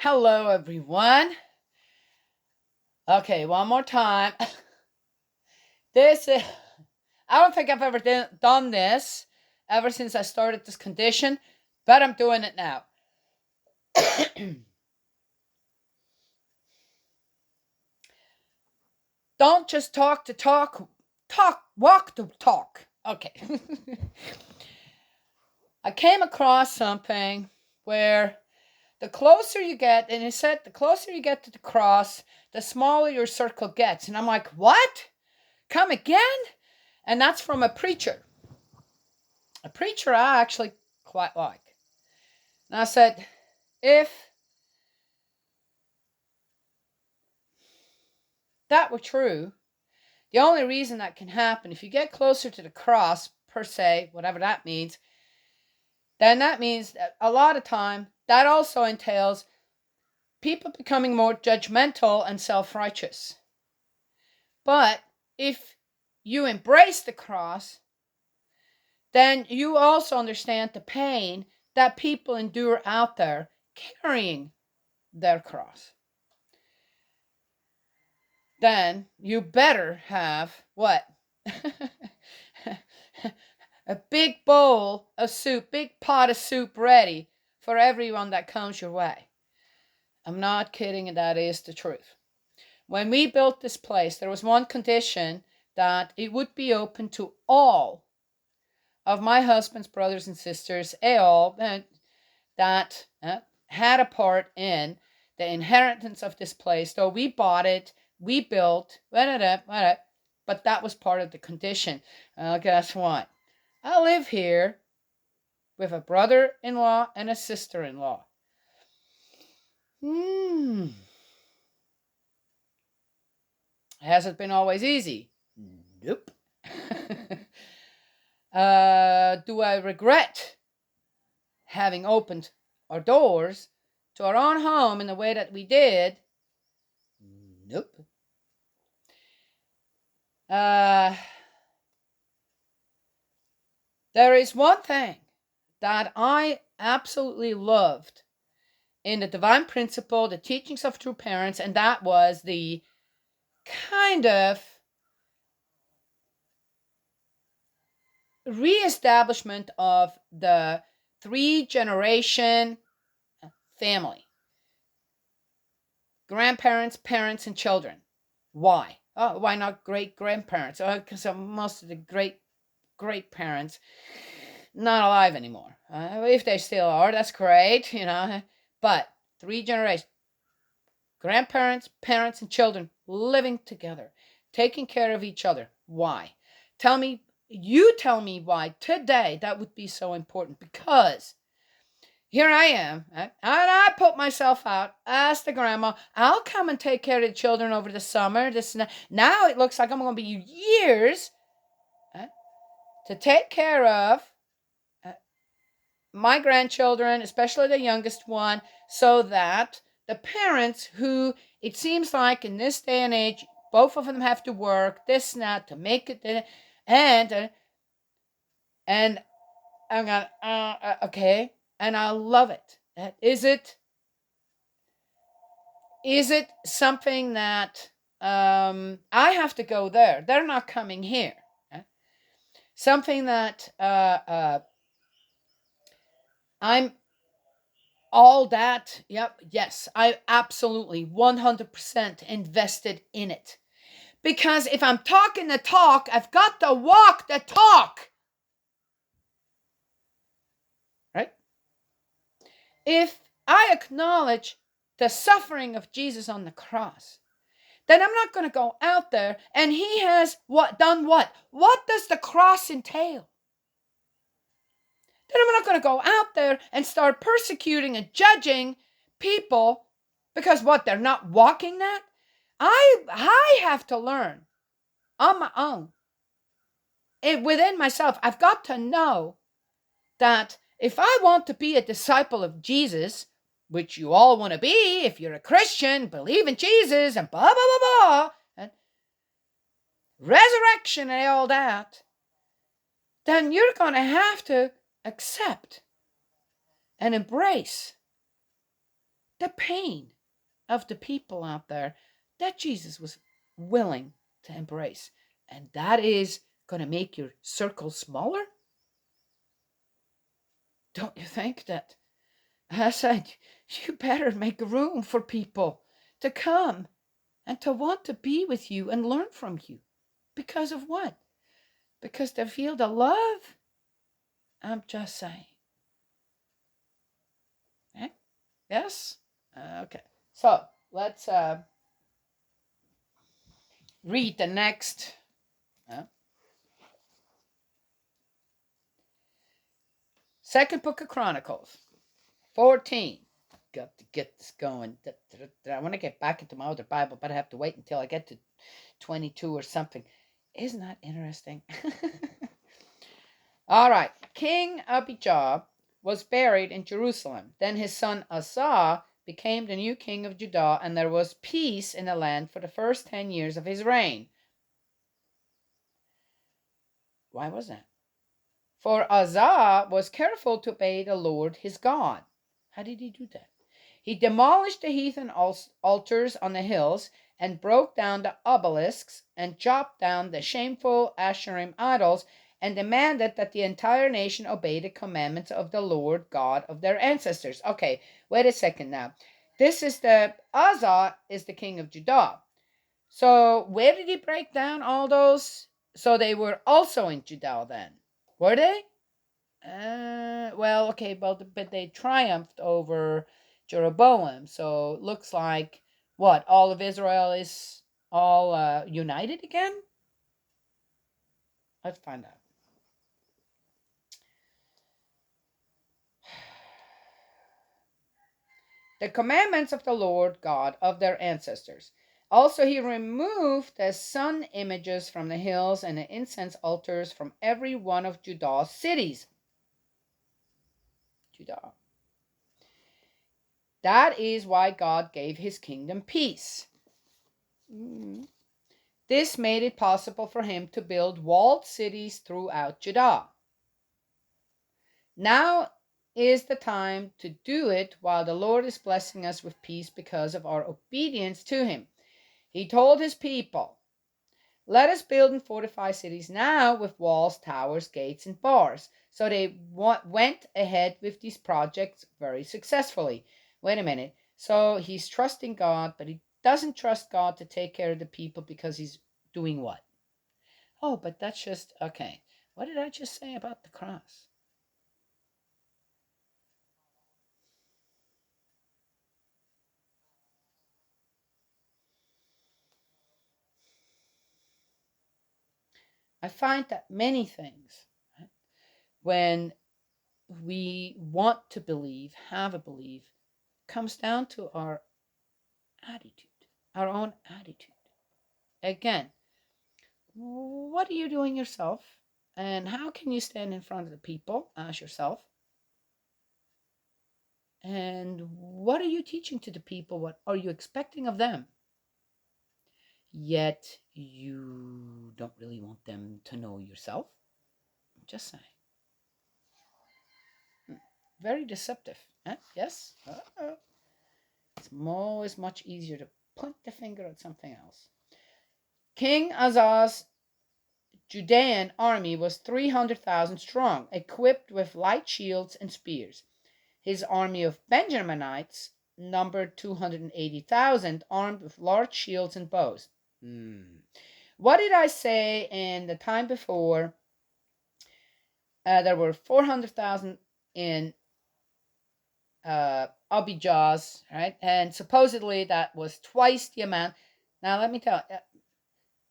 Hello, everyone. Okay, one more time. This is, I don't think I've ever done this ever since I started this condition, but I'm doing it now. Don't just talk to talk, walk to talk. Okay. I came across something where the closer you get, and it said the closer you get to the cross, the smaller your circle gets. And I'm like, what? Come again? And that's from a preacher. A preacher I actually quite like. And I said, if that were true, the only reason that can happen, if you get closer to the cross, per se, whatever that means, then that means that a lot of time that also entails people becoming more judgmental and self-righteous. But if you embrace the cross, then you also understand the pain that people endure out there carrying their cross. Then you better have what? A big bowl of soup, big pot of soup ready for everyone that comes your way. I'm not kidding, and that is the truth. When we built this place, there was one condition, that it would be open to all of my husband's brothers and sisters, all that had a part in the inheritance of this place. So we bought it, we built, but that was part of the condition. Well, guess what? I live here with a brother-in-law and a sister-in-law. Has it been always easy? Nope. Do I regret having opened our doors to our own home in the way that we did? Nope. There is one thing that I absolutely loved in the divine principle, the teachings of true parents, and that was the kind of reestablishment of the 3-generation family: grandparents, parents, and children. Why? Oh, why not great grandparents? Because most of the great parents not alive anymore. If they still are, that's great, But 3 generations: grandparents, parents, and children living together, taking care of each other. Why? Tell me why today that would be so important. Because here I am, and I put myself out as the grandma. I'll come and take care of the children over the summer. Now it looks like I'm going to be years to take care of my grandchildren, especially the youngest one, so that the parents, who it seems like in this day and age, both of them have to work, this and that, to make it, and I'm going, okay, and I love it. Is it something that I have to go there? They're not coming here. Something that I'm all that. Yep, yes, I absolutely 100% invested in it. Because if I'm talking the talk, I've got to walk the talk. Right? If I acknowledge the suffering of Jesus on the cross, then I'm not going to go out there and he has done what? What does the cross entail? Then I'm not going to go out there and start persecuting and judging people because they're not walking that. I have to learn on my own. Within myself, I've got to know that if I want to be a disciple of Jesus, which you all want to be if you're a Christian, believe in Jesus and blah, blah, blah, blah, and resurrection and all that, then you're going to have to accept and embrace the pain of the people out there that Jesus was willing to embrace. And that is going to make your circle smaller? Don't you think that? I said, you better make room for people to come and to want to be with you and learn from you. Because of what? Because they feel the love? I'm just saying. Eh? Yes? Okay. So let's read the next. Second book of Chronicles, 14. Got to get this going. I want to get back into my other Bible, but I have to wait until I get to 22 or something. Isn't that interesting? All right. King Abijah was buried in Jerusalem. Then his son Asa became the new king of Judah, and there was peace in the land for the first 10 years of his reign. Why was that? For Asa was careful to obey the Lord his God. How did he do that? He demolished the heathen altars on the hills and broke down the obelisks and chopped down the shameful Asherim idols and demanded that the entire nation obey the commandments of the Lord God of their ancestors. Okay, wait a second now. Asa is the king of Judah. So where did he break down all those? So they were also in Judah then. Were they? Well, okay, but they triumphed over Jeroboam. So it looks like what? All of Israel is all united again? Let's find out. The commandments of the Lord God of their ancestors. Also, he removed the sun images from the hills and the incense altars from every one of Judah's cities. Judah. That is why God gave his kingdom peace. This made it possible for him to build walled cities throughout Judah. Now is the time to do it while the Lord is blessing us with peace because of our obedience to him. He told his people, let us build and fortify cities now with walls, towers, gates, and bars. So they went ahead with these projects very successfully. Wait a minute. So he's trusting God, but he doesn't trust God to take care of the people because he's doing what? Oh, but that's just, okay. What did I just say about the cross? I find that many things, right, when we want to believe, have a belief, comes down to our attitude, our own attitude. Again, what are you doing yourself? And how can you stand in front of the people as yourself? And what are you teaching to the people? What are you expecting of them? Yet you don't really want them to know yourself. Just saying. Very deceptive. Yes? It's always much easier to point the finger at something else. King Asa's Judean army was 300,000 strong, equipped with light shields and spears. His army of Benjaminites numbered 280,000, armed with large shields and bows. What did I say in the time before? There were 400,000 in Abijah's, right? And supposedly that was twice the amount. Now let me tell you,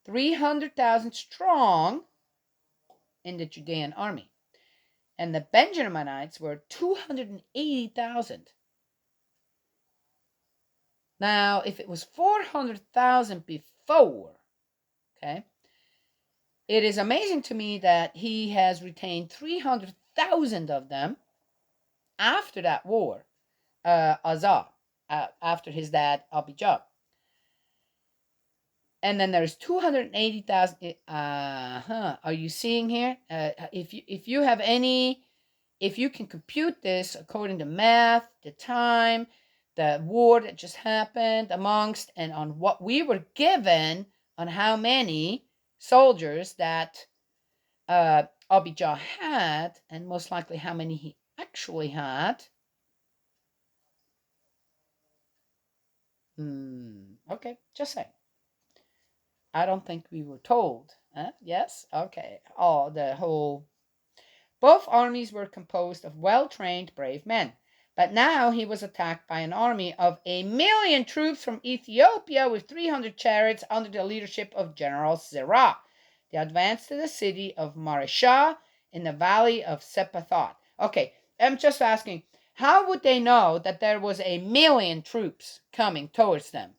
300,000 strong in the Judean army. And the Benjaminites were 280,000. Now, if it was 400,000 before, okay, it is amazing to me that he has retained 300,000 of them after that war, Asa, after his dad Abijah. And then there's 280,000. Are you seeing here? If you have any, if you can compute this according to math, the time, the war that just happened amongst, and on what we were given on how many soldiers that Abijah had, and most likely how many he actually had. Okay, just saying. I don't think we were told. Yes? Okay. Oh, the whole. Both armies were composed of well trained, brave men. But now he was attacked by an army of 1,000,000 troops from Ethiopia with 300 chariots under the leadership of General Zerah. They advanced to the city of Mareshah in the valley of Sephathot. Okay, I'm just asking, how would they know that there was 1,000,000 troops coming towards them?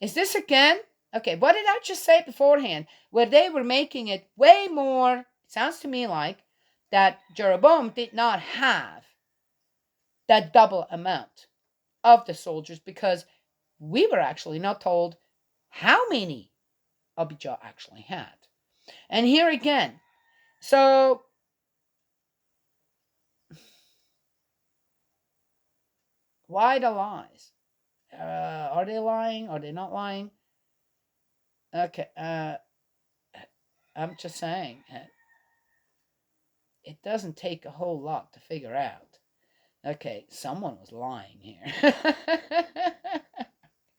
Is this again? Okay, what did I just say beforehand? Where they were making it way more, it sounds to me like, that Jeroboam did not have that double amount of the soldiers, because we were actually not told how many Abijah actually had. And here again, so why the lies? Are they lying? Are they not lying? Okay, I'm just saying, it doesn't take a whole lot to figure out. Okay, someone was lying here.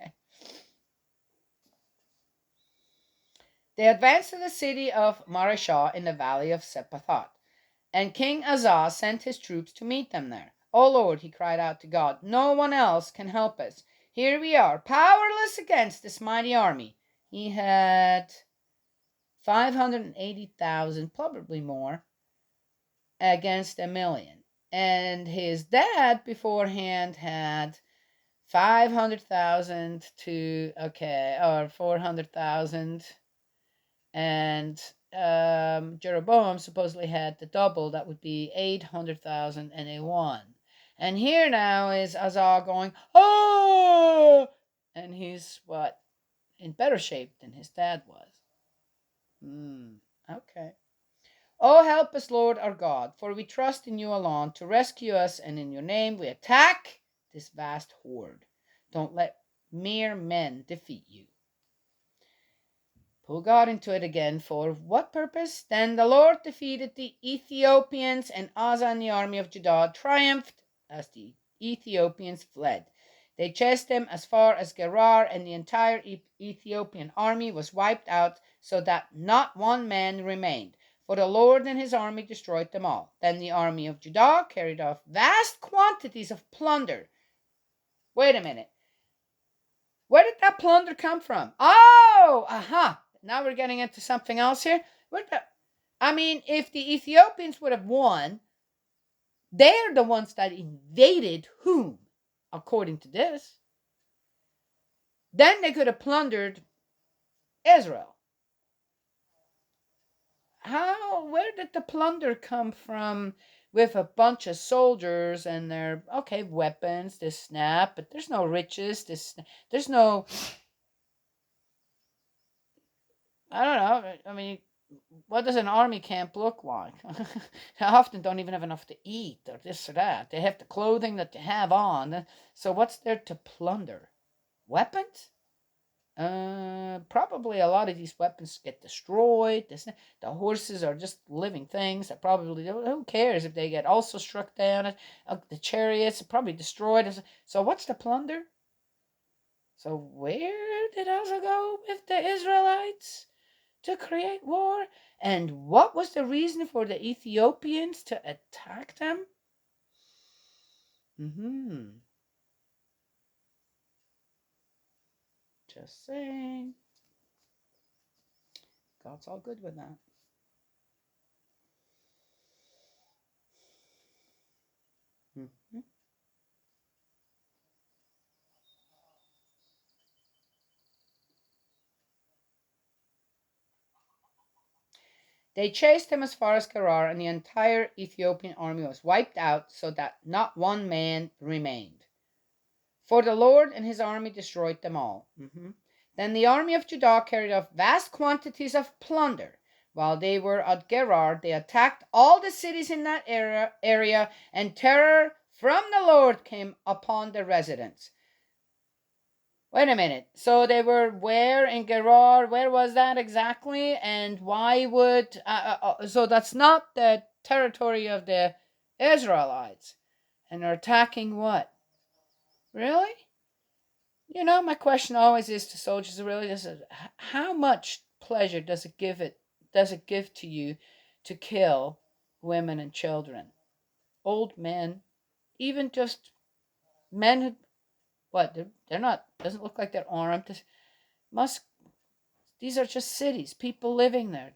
Okay. They advanced to the city of Mareshah in the valley of Sephathot, and King Azaz sent his troops to meet them there. "O Lord," he cried out to God, "no one else can help us. Here we are, powerless against this mighty army." He had 580,000, probably more, against 1,000,000. And his dad beforehand had 500,000 to, or 400,000. And Jeroboam supposedly had the double, that would be 800,000, and a one. And here now is Azar going, oh! And he's what? In better shape than his dad was. Okay. "Oh, help us, Lord our God, for we trust in you alone to rescue us, and in your name we attack this vast horde. Don't let mere men defeat you." Pull God into it again. For what purpose? "Then the Lord defeated the Ethiopians, and Asa and the army of Judah triumphed as the Ethiopians fled. They chased them as far as Gerar, and the entire Ethiopian army was wiped out, so that not one man remained. For the Lord and his army destroyed them all. Then the army of Judah carried off vast quantities of plunder." Wait a minute. Where did that plunder come from? Oh, aha. Now we're getting into something else here. If the Ethiopians would have won, they're the ones that invaded whom, according to this? Then they could have plundered Israel. Where did the plunder come from with a bunch of soldiers and their, weapons, this snap, but there's no riches, there's no, I don't know, what does an army camp look like? They often don't even have enough to eat or this or that. They have the clothing that they have on. So what's there to plunder? Weapons? Probably a lot of these weapons get destroyed. The horses are just living things that probably, who cares if they get also struck down? The chariots are probably destroyed. So what's the plunder? So where did Asa go with the Israelites to create war? And what was the reason for the Ethiopians to attack them? Just saying. God's all good with that. They chased him as far as Gerar, and the entire Ethiopian army was wiped out, so that not one man remained. For the Lord and his army destroyed them all. Then the army of Judah carried off vast quantities of plunder. While they were at Gerar, they attacked all the cities in that area, and terror from the Lord came upon the residents. Wait a minute. So they were where in Gerar? Where was that exactly? And why would... so that's not the territory of the Israelites. And they're attacking what? Really? My question always is to soldiers, really, is how much pleasure does it give to you to kill women and children, old men, even just men who, what, they're not, doesn't look like they're armed. Must These are just cities, people living there,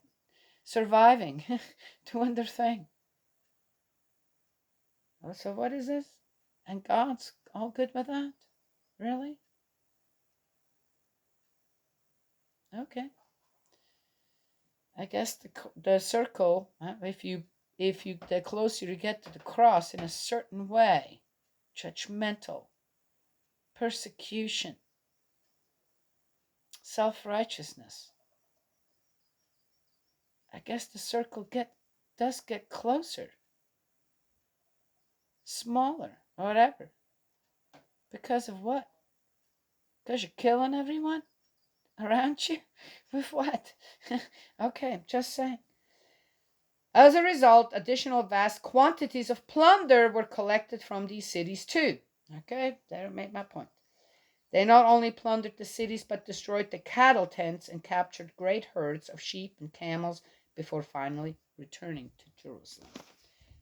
surviving, doing their thing. So what is this? And God's all good with that? Really? Okay. I guess the circle, if you the closer you get to the cross in a certain way, judgmental, persecution, self-righteousness, I guess the circle does get closer, smaller, or whatever. Because of what? Because you're killing everyone around you? With what? Okay, I'm just saying. As a result, additional vast quantities of plunder were collected from these cities too. Okay, there I made my point. They not only plundered the cities, but destroyed the cattle tents and captured great herds of sheep and camels before finally returning to Jerusalem.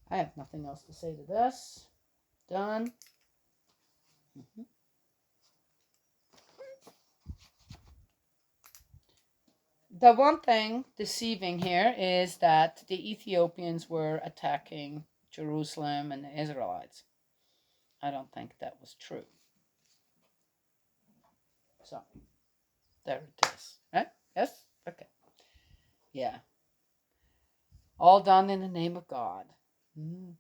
I have nothing else to say to this. Done. Mm-hmm. The one thing deceiving here is that the Ethiopians were attacking Jerusalem and the Israelites. I don't think that was true. So, there it is. Right? Yes? Okay. Yeah. All done in the name of God. Mm.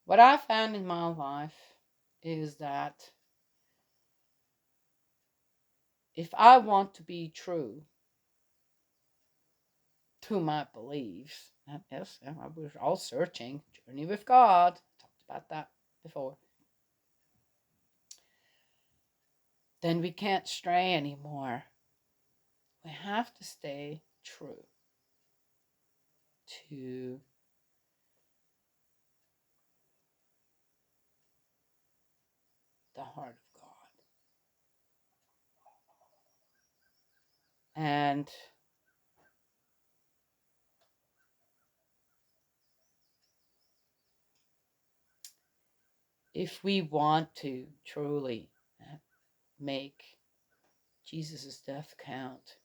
What I found in my life is that if I want to be true to my beliefs, yes, we're all searching, journey with God, talked about that before, then we can't stray anymore. We have to stay true to the heart of God. And if we want to truly make Jesus' death count,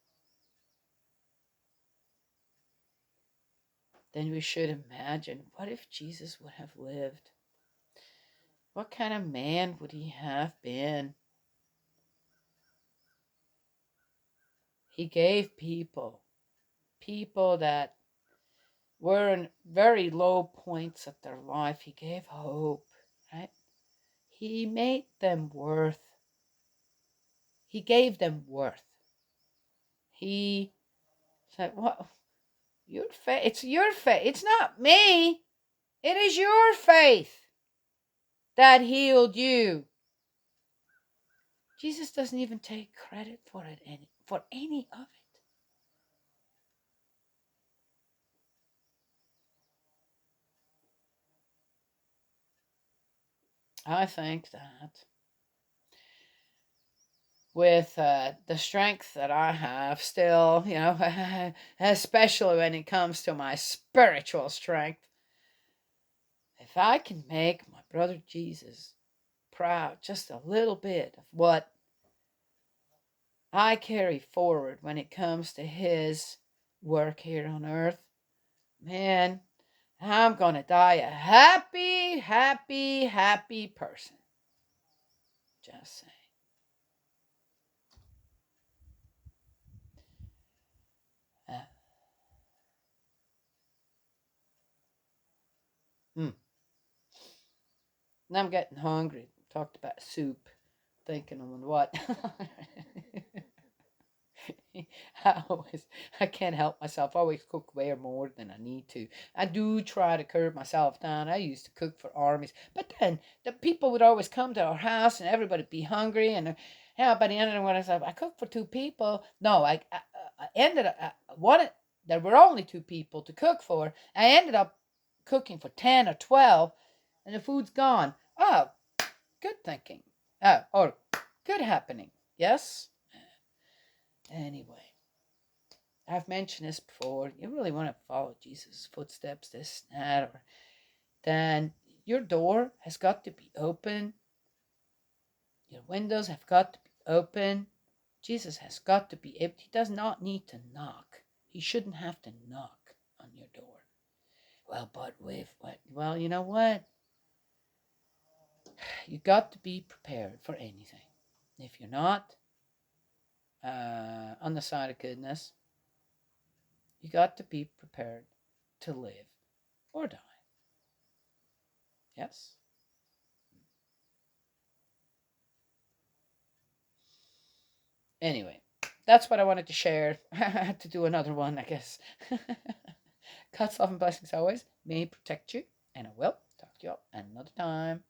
then we should imagine, what if Jesus would have lived? What kind of man would he have been? He gave people that were in very low points of their life, he gave hope, right? He made them worth. He gave them worth. He said, "What? Your faith? It's your faith. It's not me. It is your faith that healed you." Jesus doesn't even take credit for it, for any of it. I think that with the strength that I have still, especially when it comes to my spiritual strength, if I can make my brother Jesus proud just a little bit of what I carry forward when it comes to his work here on earth, man, I'm going to die a happy, happy, happy person. Just saying. Uh, mm. And I'm getting hungry. Talked about soup. thinking on what. I can't help myself. I always cook way more than I need to. I do try to curb myself down. I used to cook for armies, but then the people would always come to our house, and everybody would be hungry. And yeah, by the end of the night, I said, I cooked for two people. No, I ended up one. There were only two people to cook for. I ended up cooking for 10 or 12, and the food's gone. Oh, good thinking. Or good happening. Yes. Anyway, I've mentioned this before. You really want to follow Jesus' footsteps, this, that, or then your door has got to be open. Your windows have got to be open. Jesus has got to be able. He does not need to knock. He shouldn't have to knock on your door. Well, but with what? Well, you know what? You got to be prepared for anything. If you're not on the side of goodness, you got to be prepared to live or die. Yes? Anyway, that's what I wanted to share. I had to do another one, I guess. God's love and blessings always. May He protect you, and I will talk to you all another time.